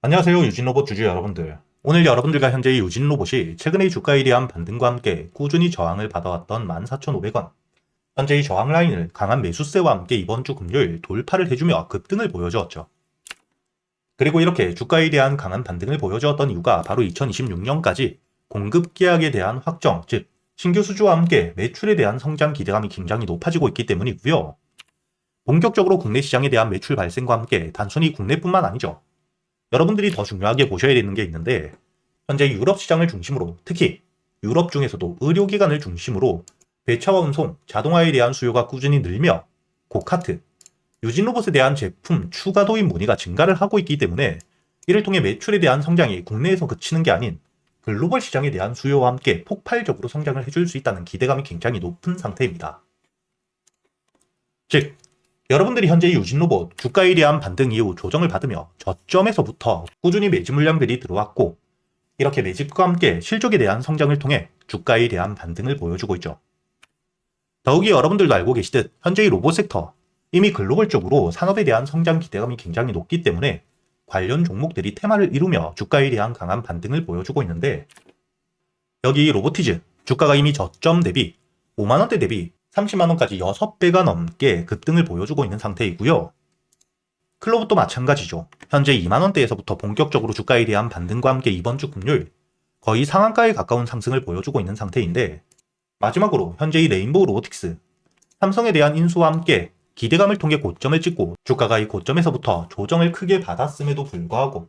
안녕하세요, 유진로봇 주주 여러분들. 오늘 여러분들과 현재의 유진로봇이 최근의 주가에 대한 반등과 함께 꾸준히 저항을 받아왔던 14,500원. 현재의 저항 라인을 강한 매수세와 함께 이번 주 금요일 돌파를 해주며 급등을 보여주었죠. 그리고 이렇게 주가에 대한 강한 반등을 보여주었던 이유가 바로 2026년까지 공급 계약에 대한 확정, 즉 신규 수주와 함께 매출에 대한 성장 기대감이 굉장히 높아지고 있기 때문이고요. 본격적으로 국내 시장에 대한 매출 발생과 함께 단순히 국내뿐만 아니죠. 여러분들이 더 중요하게 보셔야 되는 게 있는데, 현재 유럽 시장을 중심으로, 특히 유럽 중에서도 의료기관을 중심으로 배차와 운송, 자동화에 대한 수요가 꾸준히 늘며 고카트, 유진 로봇에 대한 제품 추가 도입 문의가 증가를 하고 있기 때문에 이를 통해 매출에 대한 성장이 국내에서 그치는 게 아닌 글로벌 시장에 대한 수요와 함께 폭발적으로 성장을 해줄 수 있다는 기대감이 굉장히 높은 상태입니다. 즉, 여러분들이 현재 유진로봇 주가에 대한 반등 이후 조정을 받으며 저점에서부터 꾸준히 매집 물량들이 들어왔고, 이렇게 매집과 함께 실적에 대한 성장을 통해 주가에 대한 반등을 보여주고 있죠. 더욱이 여러분들도 알고 계시듯 현재의 로봇 섹터, 이미 글로벌적으로 산업에 대한 성장 기대감이 굉장히 높기 때문에 관련 종목들이 테마를 이루며 주가에 대한 강한 반등을 보여주고 있는데, 여기 로보티즈 주가가 이미 저점 대비 5만원대 대비 30만원까지 6배가 넘게 급등을 보여주고 있는 상태이고요. 클로봇도 마찬가지죠. 현재 2만원대에서부터 본격적으로 주가에 대한 반등과 함께 이번 주 금요일 거의 상한가에 가까운 상승을 보여주고 있는 상태인데, 마지막으로 현재의 레인보우 로보틱스, 삼성에 대한 인수와 함께 기대감을 통해 고점을 찍고 주가가 이 고점에서부터 조정을 크게 받았음에도 불구하고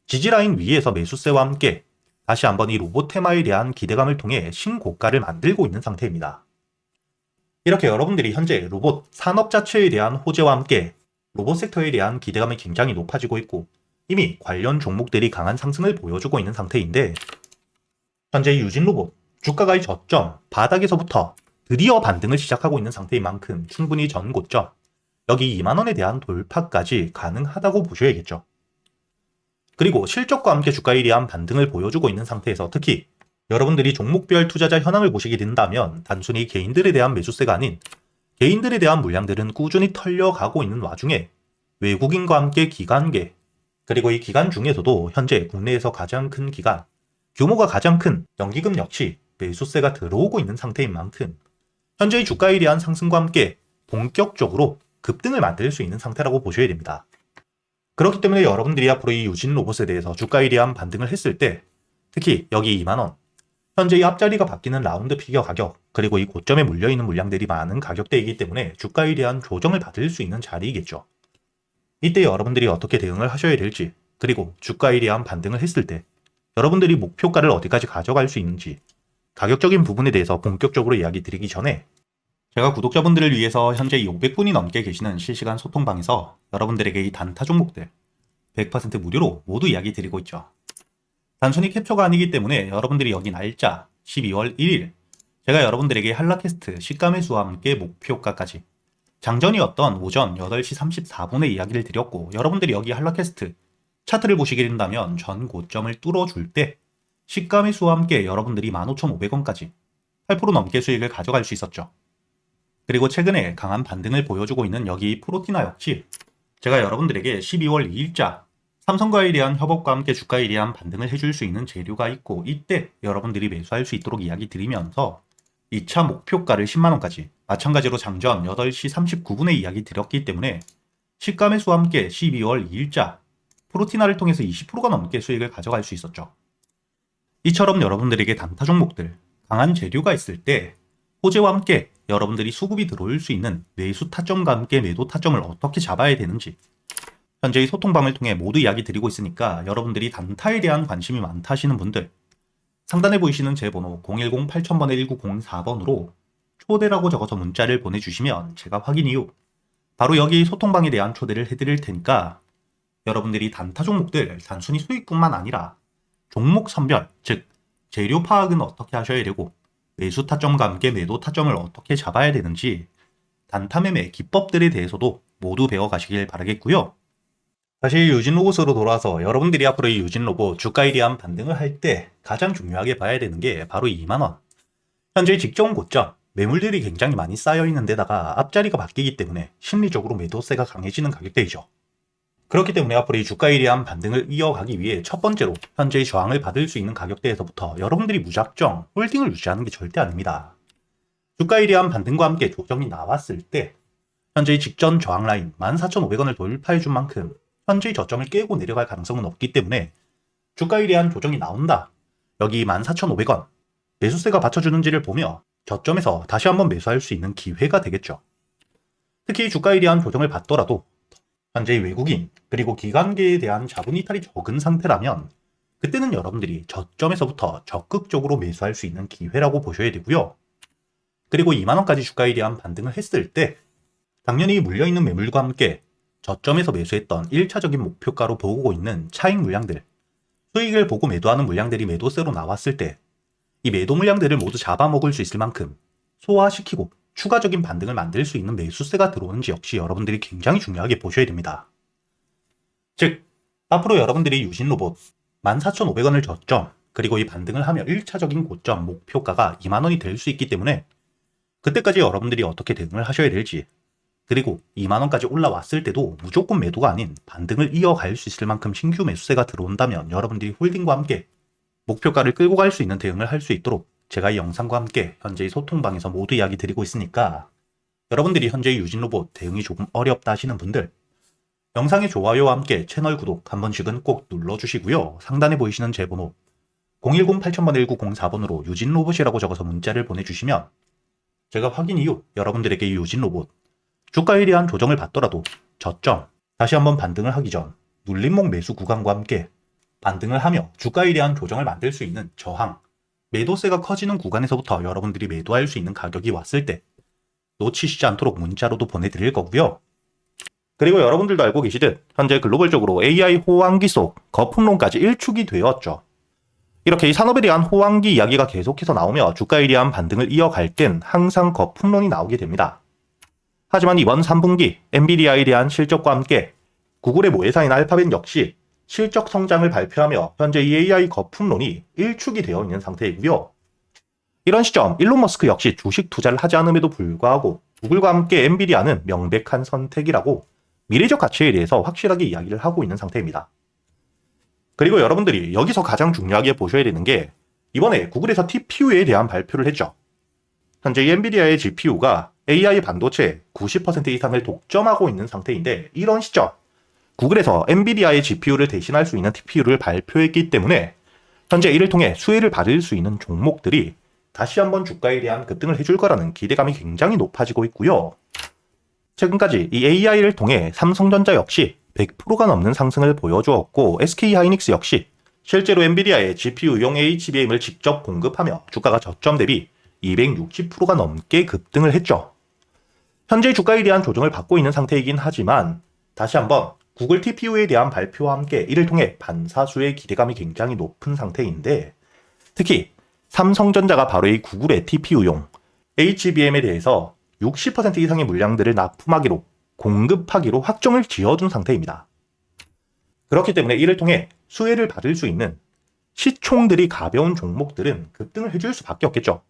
지지라인 위에서 매수세와 함께 다시 한번 이 로봇 테마에 대한 기대감을 통해 신고가를 만들고 있는 상태입니다. 이렇게 여러분들이 현재 로봇 산업 자체에 대한 호재와 함께 로봇 섹터에 대한 기대감이 굉장히 높아지고 있고 이미 관련 종목들이 강한 상승을 보여주고 있는 상태인데, 현재 유진 로봇 주가가 이 저점 바닥에서부터 드디어 반등을 시작하고 있는 상태인 만큼 충분히 전 고점 여기 2만원에 대한 돌파까지 가능하다고 보셔야겠죠. 그리고 실적과 함께 주가에 대한 반등을 보여주고 있는 상태에서 특히 여러분들이 종목별 투자자 현황을 보시게 된다면 단순히 개인들에 대한 매수세가 아닌 개인들에 대한 물량들은 꾸준히 털려가고 있는 와중에 외국인과 함께 기관계, 그리고 이 기관 중에서도 현재 국내에서 가장 큰 기관, 규모가 가장 큰 연기금 역시 매수세가 들어오고 있는 상태인 만큼 현재의 주가에 대한 상승과 함께 본격적으로 급등을 만들 수 있는 상태라고 보셔야 됩니다. 그렇기 때문에 여러분들이 앞으로 이 유진 로봇에 대해서 주가에 대한 반등을 했을 때 특히 여기 2만원, 현재 이 앞자리가 바뀌는 라운드 피겨 가격, 그리고 이 고점에 물려있는 물량들이 많은 가격대이기 때문에 주가에 대한 조정을 받을 수 있는 자리이겠죠. 이때 여러분들이 어떻게 대응을 하셔야 될지, 그리고 주가에 대한 반등을 했을 때 여러분들이 목표가를 어디까지 가져갈 수 있는지 가격적인 부분에 대해서 본격적으로 이야기 드리기 전에 제가 구독자분들을 위해서 현재 500분이 넘게 계시는 실시간 소통방에서 여러분들에게 이 단타 종목들 100% 무료로 모두 이야기 드리고 있죠. 단순히 캡처가 아니기 때문에 여러분들이 여기 날짜 12월 1일 제가 여러분들에게 한라캐스트 시가매수와 함께 목표가까지 장전이었던 오전 8시 34분에 이야기를 드렸고, 여러분들이 여기 한라캐스트 차트를 보시게 된다면 전 고점을 뚫어줄 때 시가매수와 함께 여러분들이 15,500원까지 8% 넘게 수익을 가져갈 수 있었죠. 그리고 최근에 강한 반등을 보여주고 있는 여기 프로티나 역시 제가 여러분들에게 12월 2일자 삼성과에 대한 협업과 함께 주가에 대한 반등을 해줄 수 있는 재료가 있고, 이때 여러분들이 매수할 수 있도록 이야기 드리면서 2차 목표가를 10만원까지 마찬가지로 장전 8시 39분에 이야기 드렸기 때문에 시가매수와 함께 12월 2일자 프로티나를 통해서 20%가 넘게 수익을 가져갈 수 있었죠. 이처럼 여러분들에게 단타 종목들, 강한 재료가 있을 때 호재와 함께 여러분들이 수급이 들어올 수 있는 매수 타점과 함께 매도 타점을 어떻게 잡아야 되는지 현재의 소통방을 통해 모두 이야기 드리고 있으니까 여러분들이 단타에 대한 관심이 많다 하시는 분들 상단에 보이시는 제 번호 010-8000번에 1904번으로 초대라고 적어서 문자를 보내주시면 제가 확인 이후 바로 여기 소통방에 대한 초대를 해드릴 테니까 여러분들이 단타 종목들 단순히 수익뿐만 아니라 종목 선별, 즉 재료 파악은 어떻게 하셔야 되고 매수 타점과 함께 매도 타점을 어떻게 잡아야 되는지 단타 매매 기법들에 대해서도 모두 배워가시길 바라겠고요. 다시 유진 로봇으로 돌아와서 여러분들이 앞으로 이 유진 로봇 주가에 대한 반등을 할 때 가장 중요하게 봐야 되는 게 바로 2만원. 현재 직전 고점, 매물들이 굉장히 많이 쌓여 있는 데다가 앞자리가 바뀌기 때문에 심리적으로 매도세가 강해지는 가격대이죠. 그렇기 때문에 앞으로 이 주가에 대한 반등을 이어가기 위해 첫 번째로 현재의 저항을 받을 수 있는 가격대에서부터 여러분들이 무작정 홀딩을 유지하는 게 절대 아닙니다. 주가에 대한 반등과 함께 조정이 나왔을 때 현재의 직전 저항 라인 14,500원을 돌파해 준 만큼 현재의 저점을 깨고 내려갈 가능성은 없기 때문에 주가에 대한 조정이 나온다. 여기 14,500원 매수세가 받쳐주는지를 보며 저점에서 다시 한번 매수할 수 있는 기회가 되겠죠. 특히 주가에 대한 조정을 받더라도 현재 외국인 그리고 기관계에 대한 자본 이탈이 적은 상태라면 그때는 여러분들이 저점에서부터 적극적으로 매수할 수 있는 기회라고 보셔야 되고요. 그리고 2만원까지 주가에 대한 반등을 했을 때 당연히 물려있는 매물과 함께 저점에서 매수했던 1차적인 목표가로 보고 있는 차익 물량들, 수익을 보고 매도하는 물량들이 매도세로 나왔을 때 이 매도 물량들을 모두 잡아먹을 수 있을 만큼 소화시키고 추가적인 반등을 만들 수 있는 매수세가 들어오는지 역시 여러분들이 굉장히 중요하게 보셔야 됩니다. 즉, 앞으로 여러분들이 유진로봇 14,500원을 저점, 그리고 이 반등을 하며 1차적인 고점 목표가가 2만원이 될 수 있기 때문에 그때까지 여러분들이 어떻게 대응을 하셔야 될지, 그리고 2만원까지 올라왔을 때도 무조건 매도가 아닌 반등을 이어갈 수 있을 만큼 신규 매수세가 들어온다면 여러분들이 홀딩과 함께 목표가를 끌고 갈 수 있는 대응을 할 수 있도록 제가 이 영상과 함께 현재의 소통방에서 모두 이야기 드리고 있으니까 여러분들이 현재의 유진로봇 대응이 조금 어렵다 하시는 분들 영상의 좋아요와 함께 채널 구독 한 번씩은 꼭 눌러주시고요. 상단에 보이시는 제 번호 010-8000-1904번으로 유진로봇이라고 적어서 문자를 보내주시면 제가 확인 이후 여러분들에게 이 유진로봇 주가에 대한 조정을 받더라도 저점 다시 한번 반등을 하기 전 눌림목 매수 구간과 함께 반등을 하며 주가에 대한 조정을 만들 수 있는 저항, 매도세가 커지는 구간에서부터 여러분들이 매도할 수 있는 가격이 왔을 때 놓치시지 않도록 문자로도 보내드릴 거고요. 그리고 여러분들도 알고 계시듯 현재 글로벌적으로 AI 호황기 속 거품론까지 일축이 되었죠. 이렇게 이 산업에 대한 호황기 이야기가 계속해서 나오며 주가에 대한 반등을 이어갈 땐 항상 거품론이 나오게 됩니다. 하지만 이번 3분기 엔비디아에 대한 실적과 함께 구글의 모회사인 알파벳 역시 실적 성장을 발표하며 현재 이 AI 거품론이 일축이 되어 있는 상태이고요. 이런 시점 일론 머스크 역시 주식 투자를 하지 않음에도 불구하고 구글과 함께 엔비디아는 명백한 선택이라고 미래적 가치에 대해서 확실하게 이야기를 하고 있는 상태입니다. 그리고 여러분들이 여기서 가장 중요하게 보셔야 되는 게 이번에 구글에서 TPU에 대한 발표를 했죠. 현재 이 엔비디아의 GPU가 AI 반도체 90% 이상을 독점하고 있는 상태인데 이런 시점 구글에서 엔비디아의 GPU를 대신할 수 있는 TPU를 발표했기 때문에 현재 이를 통해 수혜를 받을 수 있는 종목들이 다시 한번 주가에 대한 급등을 해줄 거라는 기대감이 굉장히 높아지고 있고요. 최근까지 이 AI를 통해 삼성전자 역시 100%가 넘는 상승을 보여주었고 SK하이닉스 역시 실제로 엔비디아의 GPU용 HBM을 직접 공급하며 주가가 저점 대비 260%가 넘게 급등을 했죠. 현재 주가에 대한 조정을 받고 있는 상태이긴 하지만 다시 한번 구글 TPU에 대한 발표와 함께 이를 통해 반사수의 기대감이 굉장히 높은 상태인데 특히 삼성전자가 바로 이 구글의 TPU용 HBM에 대해서 60% 이상의 물량들을 납품하기로 공급하기로 확정을 지어준 상태입니다. 그렇기 때문에 이를 통해 수혜를 받을 수 있는 시총들이 가벼운 종목들은 급등을 해줄 수밖에 없겠죠.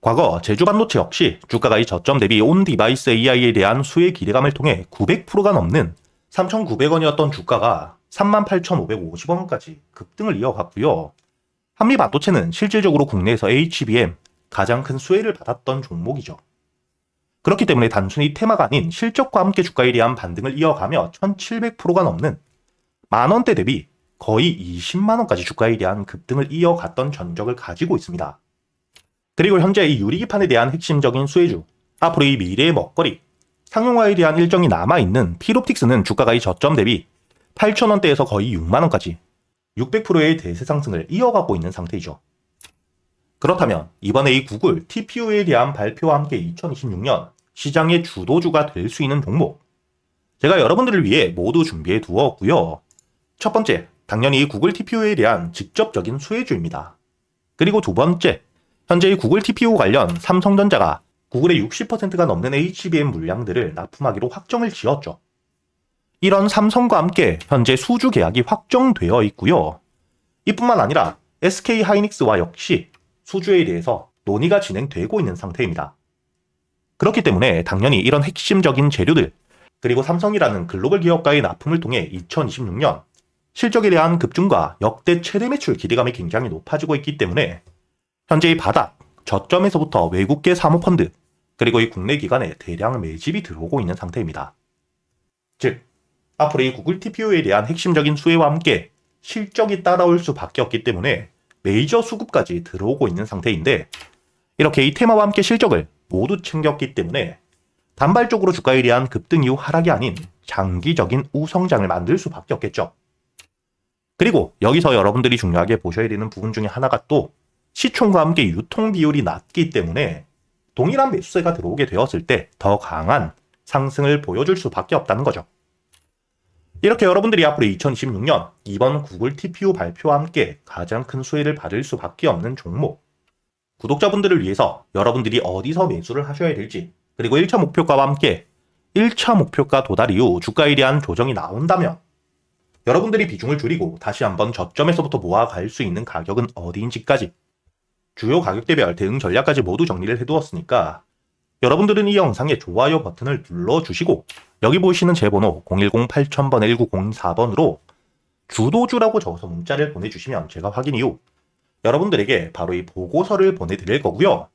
과거 제주반도체 역시 주가가 이 저점 대비 온 디바이스 AI에 대한 수혜 기대감을 통해 900%가 넘는 3,900원이었던 주가가 38,550원까지 급등을 이어갔고요. 한미반도체는 실질적으로 국내에서 HBM 가장 큰 수혜를 받았던 종목이죠. 그렇기 때문에 단순히 테마가 아닌 실적과 함께 주가에 대한 반등을 이어가며 1,700%가 넘는 만원대 대비 거의 20만원까지 주가에 대한 급등을 이어갔던 전적을 가지고 있습니다. 그리고 현재 이 유리기판에 대한 핵심적인 수혜주, 앞으로 이 미래의 먹거리, 상용화에 대한 일정이 남아있는 필옵틱스는 주가가 이 저점 대비 8,000원대에서 거의 6만원까지 600%의 대세 상승을 이어가고 있는 상태이죠. 그렇다면 이번에 이 구글 TPU에 대한 발표와 함께 2026년 시장의 주도주가 될 수 있는 종목 제가 여러분들을 위해 모두 준비해 두었고요. 첫 번째, 당연히 이 구글 TPU에 대한 직접적인 수혜주입니다. 그리고 두 번째, 현재 이 구글 TPU 관련 삼성전자가 구글의 60%가 넘는 HBM 물량들을 납품하기로 확정을 지었죠. 이런 삼성과 함께 현재 수주 계약이 확정되어 있고요. 이뿐만 아니라 SK하이닉스와 역시 수주에 대해서 논의가 진행되고 있는 상태입니다. 그렇기 때문에 당연히 이런 핵심적인 재료들, 그리고 삼성이라는 글로벌 기업과의 납품을 통해 2026년 실적에 대한 급증과 역대 최대 매출 기대감이 굉장히 높아지고 있기 때문에 현재의 바닥, 저점에서부터 외국계 사모펀드, 그리고 이 국내 기관에 대량 매집이 들어오고 있는 상태입니다. 즉, 앞으로 이 구글 TPU에 대한 핵심적인 수혜와 함께 실적이 따라올 수밖에 없기 때문에 메이저 수급까지 들어오고 있는 상태인데, 이렇게 이 테마와 함께 실적을 모두 챙겼기 때문에 단발적으로 주가에 대한 급등 이후 하락이 아닌 장기적인 우성장을 만들 수밖에 없겠죠. 그리고 여기서 여러분들이 중요하게 보셔야 되는 부분 중에 하나가 또 시총과 함께 유통 비율이 낮기 때문에 동일한 매수세가 들어오게 되었을 때 더 강한 상승을 보여줄 수밖에 없다는 거죠. 이렇게 여러분들이 앞으로 2026년 이번 구글 TPU 발표와 함께 가장 큰 수혜를 받을 수밖에 없는 종목, 구독자분들을 위해서 여러분들이 어디서 매수를 하셔야 될지, 그리고 1차 목표가와 함께 1차 목표가 도달 이후 주가에 대한 조정이 나온다면 여러분들이 비중을 줄이고 다시 한번 저점에서부터 모아갈 수 있는 가격은 어디인지까지 주요 가격대별 대응 전략까지 모두 정리를 해두었으니까 여러분들은 이 영상에 좋아요 버튼을 눌러주시고 여기 보이시는 제 번호 010-8000번 1904번으로 주도주라고 적어서 문자를 보내주시면 제가 확인 이후 여러분들에게 바로 이 보고서를 보내드릴 거고요.